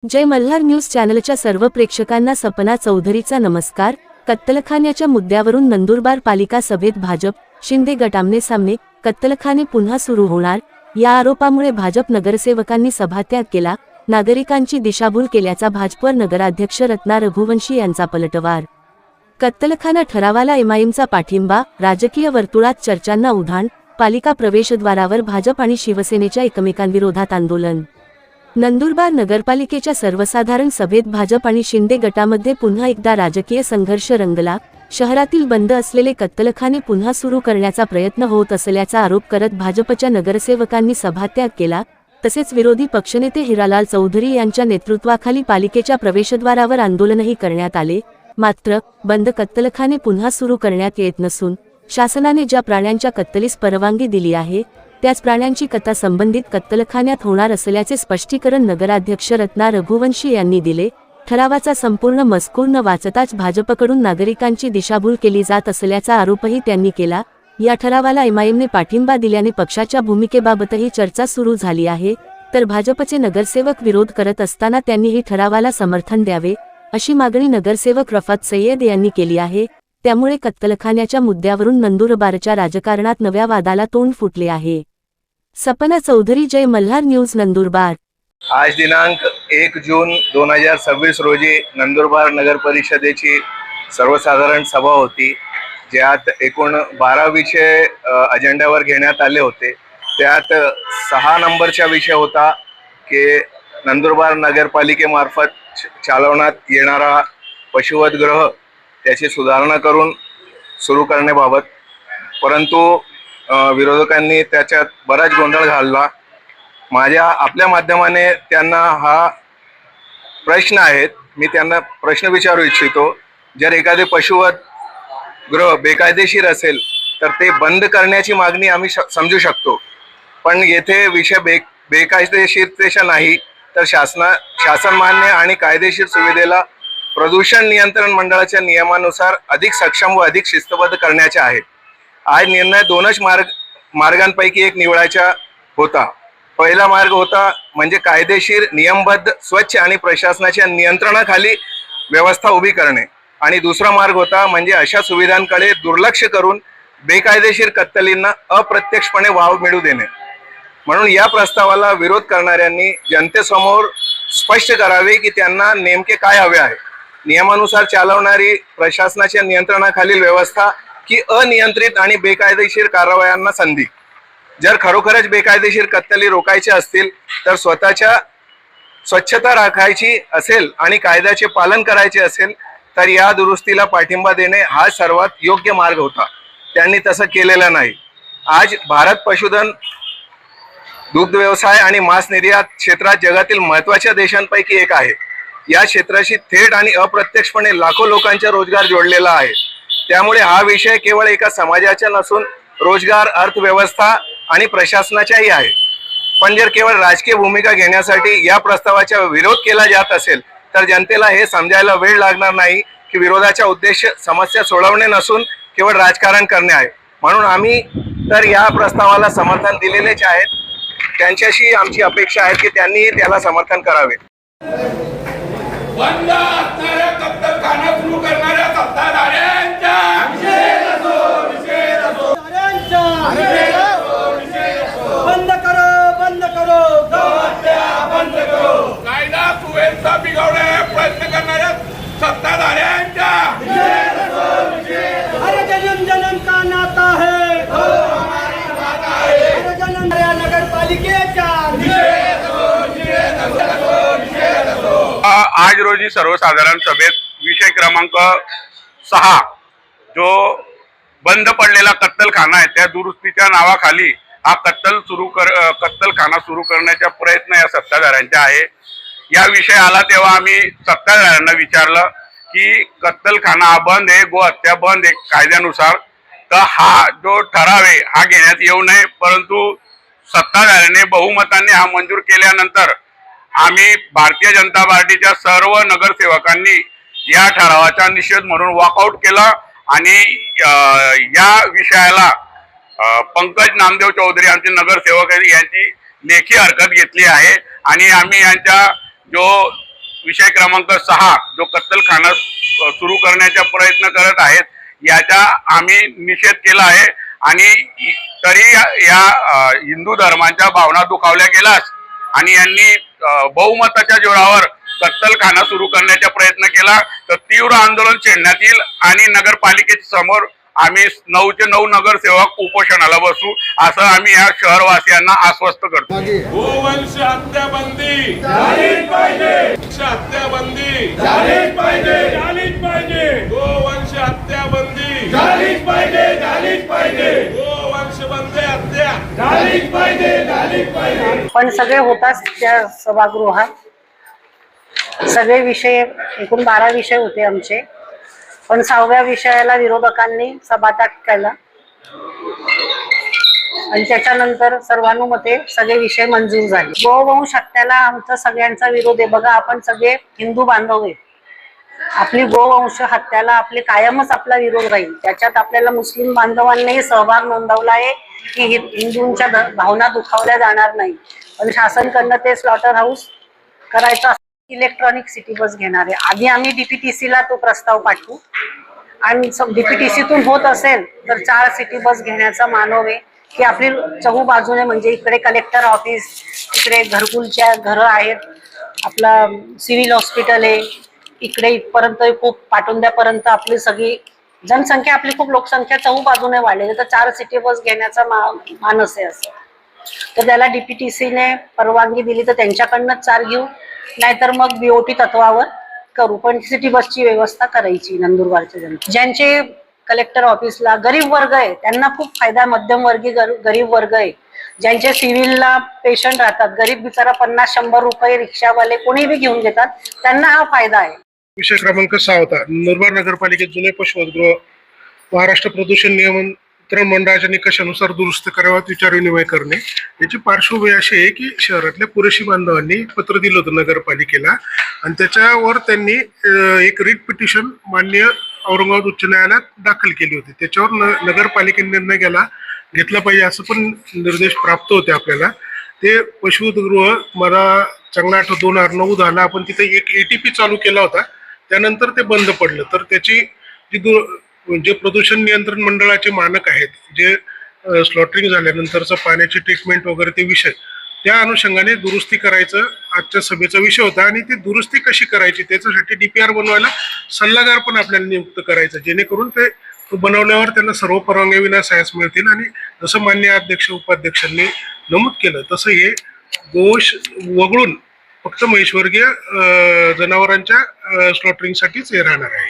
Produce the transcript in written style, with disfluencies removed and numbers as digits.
जय Malhar news चॅनलच्या सर्व प्रेक्षकांना सपना चौधरीचा नमस्कार। कत्तलखान्याच्या मुद्द्यावरून नंदुरबार पालिका सभेत भाजप शिंदे गट आमने सामने, कत्तलखाने पुन्हा सुरू होणार या आरोपामुळे भाजप नगरसेवकांनी सभात्याग केला। नागरिकांची दिशाभूल केल्याचा भाजपवर नगराध्यक्ष रत्ना रघुवंशी यांचा पलटवार। कत्तलखाना ठरावाला एमआयएमचा पाठिंबा, राजकीय वर्तुळात चर्चांना उधाण, पालिका प्रवेशद्वारावर भाजप आणि शिवसेनेच्या एकमेकांविरोधात आंदोलन। नंदुरबार नगरपालिकेच्या सर्वसाधारण सभेत भाजप आणि शिंदे गटामध्ये पुन्हा एकदा राजकीय संघर्ष रंगला। शहरातील बंद असलेले कत्तलखाने पुन्हा सुरू करण्याचा प्रयत्न होत असल्याचा आरोप करत भाजपच्या नगरसेवकांनी सभात्याग केला। तसेच विरोधी पक्षनेते हिरालाल चौधरी यांच्या नेतृत्वाखाली पालिकेच्या प्रवेशद्वारावर आंदोलनही करण्यात आले। मात्र बंद कत्तलखाने पुन्हा सुरू करण्यात येत नसून शासनाने ज्या प्राण्यांच्या कत्तलीस परवानगी दिली आहे त्याच प्राण्यांची कत्तल संबंधित कत्तलखान्यात होणार असल्याचे स्पष्टीकरण नगराध्यक्ष रत्ना रघुवंशी यांनी दिले। ठरावाचा संपूर्ण मजकूर न वाचताच भाजपकडून नागरिकांची दिशाभूल केली जात असल्याचा आरोपही त्यांनी केला। या ठरावाला एमआयएमने पाठिंबा दिल्याने पक्षाच्या भूमिकेबाबतही चर्चा सुरू झाली आहे, तर भाजपचे नगरसेवक विरोध करत असताना त्यांनीही ठरावाला समर्थन द्यावे अशी मागणी नगरसेवक रफत सय्यद यांनी केली आहे। त्यामुळे कत्तलखान्याच्या मुद्द्यावरून नंदुरबारच्या राजकारणात नव्या वादाला तोंड फुटले आहे। सपना चौधरी, जय मल्हार न्यूज, नंदुरबार। आज दिनांक 1 जून 2026 रोजी नंदुरबार नगर परिषदेची सर्वसाधारण सभा होती, ज्यात एकूण 12 विषय अजेंड्यावर घेण्यात आले होते। त्यात 6 नंबरचा विषय होता की नंदुरबार नगरपालिकेमार्फत चालवण्यात येणारा पशुवधगृह त्याची सुधारणा करून सुरू करण्याबाबत, परंतु विरोधकांनी त्याच्यात बराच गोंधळ घालला। आपल्या माध्यमाने त्यांना हा प्रश्न आहेत, मी त्यांना प्रश्न विचारू इच्छितो। जर एखादे पशुवधगृह बेकायदेशीर असेल तर ते बंद करण्याची मागणी आम्ही समजू शकतो, पण येथे विषय बेकायदेशीरतेचा नाही तर शासन मान्य आणि कायदेशीर सुविधेला प्रदूषण नियंत्रण मंडळाच्या नियमानुसार अधिक सक्षम व अधिक शिस्तबद्ध करण्याचे आहे। आज निर्णय 2च मार्गांपैकी एक निवडायचा होता। पहिला मार्ग होता म्हणजे कायदेशीर, नियमबद्ध, स्वच्छ आणि प्रशासनाच्या नियंत्रणाखाली व्यवस्था उभी करणे, आणि दुसरा मार्ग होता म्हणजे अशा सुविधांकडे दुर्लक्ष करून बेकायदेशीर कत्तलींना अप्रत्यक्षपणे वाव मिळू देणे। म्हणून या प्रस्तावाला विरोध करणाऱ्यांनी जनतेसमोर स्पष्ट करावे की त्यांना नेमके काय हवे आहे, नियमानुसार चालवणारी प्रशासनाच्या नियंत्रणाखालील व्यवस्था की अनियंत्रित आणि बेकायदेशीर कारवायांना संधी। जर खरोखरच बेकायदेशीर कत्तली रोखायचे असतील तर स्वच्छता राखायची असेल आणि कायद्याचे पालन करायचे असेल तर या दुरुस्तीला पाठिंबा देणे हा सर्वात योग्य मार्ग होता। त्यांनी तसं केलेलं नाही। आज भारत पशुधन, दुग्ध व्यवसाय आणि मांस निर्यात क्षेत्रात जगातील महत्त्वाच्या देशांपैकी एक आहे। या क्षेत्राशी थेट आणि अप्रत्यक्षपणे लाखो लोकांचा रोजगार जोडलेला आहे। त्यामुळे हा विषय केवळ एका समाजाचा नसून रोजगार, अर्थव्यवस्था आणि प्रशासनाचाही आहे। पण जर केवळ राजकीय भूमिका घेण्यासाठी या प्रस्तावाचा विरोध केला जात असेल तर जनतेला हे समजायला वेळ लागणार नाही की विरोधाचा उद्देश समस्या सोडवणे नसून केवळ राजकारण करणे आहे। म्हणून आम्ही तर या प्रस्तावाला समर्थन दिलेलेच आहे। त्यांच्याशी आमची अपेक्षा आहे की त्यांनी त्याला समर्थन करावे। बंद असणाऱ्या कत्तलखाना सुरू करणाऱ्या सत्ताधाऱ्यांचा बंद करो, बंद करो, बंद करो, कायदा सुव्यवस्था बिघडवण्याचा प्रयत्न करणाऱ्या सत्ताधाऱ्यांचा अरे जन्म जन्म का नाता है, अरे जन्म नगर पालिकेचा। आज रोजी सर्वसाधारण सभेत विषय क्रमांक 6 जो बंद पडलेला कत्तलखाना आहे त्या दुरुस्तीच्या नावाखाली हा कत्तलखाना सुरू करण्याचा प्रयत्न या सत्ताधाऱ्यांचा आहे। या विषय आला तेव्हा आम्ही सत्ताधाऱ्यांना विचारलं की कत्तलखाना हा बंद आहे, गोहत्या बंद आहे कायद्यानुसार, तर हा जो ठराव आहे हा घेण्यात येऊ नये, परंतु सत्ताधाऱ्यांनी बहुमताने हा मंजूर केल्यानंतर आम्ही भारतीय जनता पार्टीच्या सर्व नगरसेवकांनी या ठरावाचा निषेध म्हणून वॉकआउट केला आणि या विषयाला पंकज नामदेव चौधरी आमचे नगरसेवक आहेत यांची लेखी हरकत घेतली आहे आणि आम्ही यांच्या जो विषय क्रमांक 6 जो कत्तलखाना सुरू करण्याचा प्रयत्न करत आहेत याचा आम्ही निषेध केला आहे आणि तरी या हिंदू धर्माच्या भावना दुखावल्या गेलास आणि यांनी बहुमताच्या जोरावर कत्तलखाना सुरू करण्याचा प्रयत्न केला तर तीव्र आंदोलन छेडण्यात येईल आणि नगरपालिकेच्या समोर आम्ही 9चे 9 नगरसेवक उपोषणाला बसू असं आम्ही या शहरवासियांना आश्वस्त करतो। गोवंश हत्या बंदी झालीच पाहिजे, हत्या बंदी झालीच पाहिजे, झालीच पाहिजे, गोवंश हत्या बंदी झालीच पाहिजे, झालीच पाहिजे, गोवंश बंदी हत्या झालीच पाहिजे, झालीच पाहिजे। पण सगळे होताच त्या सभागृहात सगळे विषय एकूण 12 विषय होते आमचे, पण 6व्या विषयाला विरोधकांनी सभात्याग केला आणि त्याच्यानंतर सर्वानुमते सगळे विषय मंजूर झाले। गोवंश हत्याला आमचा सगळ्यांचा विरोध आहे। बघा, आपण सगळे हिंदू बांधव आहे, आपली गोवंश हत्याला आपले कायमच आपला विरोध राहील। त्याच्यात आपल्याला मुस्लिम बांधवांनीही सहभाग नोंदवला आहे की हिंदूंच्या भावना दुखावल्या जाणार नाही, पण शासनकडनं ते स्लॉटर हाऊस करायचं इलेक्ट्रॉनिक सिटी बस घेणार आहे। आधी आम्ही डीपीटीसीला तो प्रस्ताव पाठवू आणि डीपीटीसीतून होत असेल तर 4 सिटी बस घेण्याचा मानव आहे की आपली चहू बाजूने, म्हणजे इकडे कलेक्टर ऑफिस, इकडे घरकुलच्या घरं आहेत, आपला सिव्हिल हॉस्पिटल आहे, इकडे इथपर्यंत खूप पाटुंद्यापर्यंत आपली सगळी जनसंख्या, आपली खूप लोकसंख्या चहू बाजूने वाढलेली, तर 4 सिटी बस घेण्याचा मानस आहे असं। तर त्याला डीपीटीसीने परवानगी दिली तर त्यांच्याकडनंच 4 घेऊ, नाहीतर मग बीओटी तत्वावर करू, पण सिटी बसची व्यवस्था करायची नंदुरबारच्या जनते। ज्यांचे कलेक्टर ऑफिसला गरीब वर्ग आहे त्यांना खूप फायदा, मध्यमवर्गीय गरीब वर्ग आहे, ज्यांचे सिव्हिलला पेशंट राहतात, गरीब बिचारा 50-100 रुपये रिक्षावाले कोणी बी घेऊन घेतात, त्यांना हा फायदा आहे। विषय क्रमांक 6 होता नंदुरबार नगरपालिकेत जुने पशुवधगृह महाराष्ट्र प्रदूषण नियमन मंडळाच्या निकषानुसार दुरुस्त कराव्यात विचार विनिमय करणे। याची पार्श्वभूमी अशी आहे की शहरातल्या पुरेशी बांधवांनी पत्र दिलं होतं नगरपालिकेला आणि त्याच्यावर त्यांनी एक रिट पिटिशन माननीय औरंगाबाद उच्च न्यायालयात दाखल केली होती। त्याच्यावर नगरपालिकेने निर्णय घेतला पाहिजे असं पण निर्देश प्राप्त होते आपल्याला। ते पशुवधगृह मला चांगला आठवत 2009 झाला, आपण तिथे एक ATP चालू केला होता, त्यानंतर ते बंद पडलं। तर त्याची जे प्रदूषण नियंत्रण मंडळाचे मानक आहेत, जे स्लॉटरिंग झाल्यानंतरचं पाण्याची ट्रीटमेंट वगैरे ते विषय, त्या अनुषंगाने दुरुस्ती करायचं आजच्या सभेचा विषय होता आणि ती दुरुस्ती कशी करायची त्याच्यासाठी DPR बनवायला सल्लागार पण आपल्याला नियुक्त करायचं, जेणेकरून ते बनवल्यावर त्यांना सर्व परवानग्याविना सायन्स मिळतील आणि जसं मान्य अध्यक्ष उपाध्यक्षांनी नमूद केलं तसं हे गोवंश वगळून फक्त महेशवर्गीय जनावरांच्या स्लॉटरिंगसाठीच हे राहणार आहे।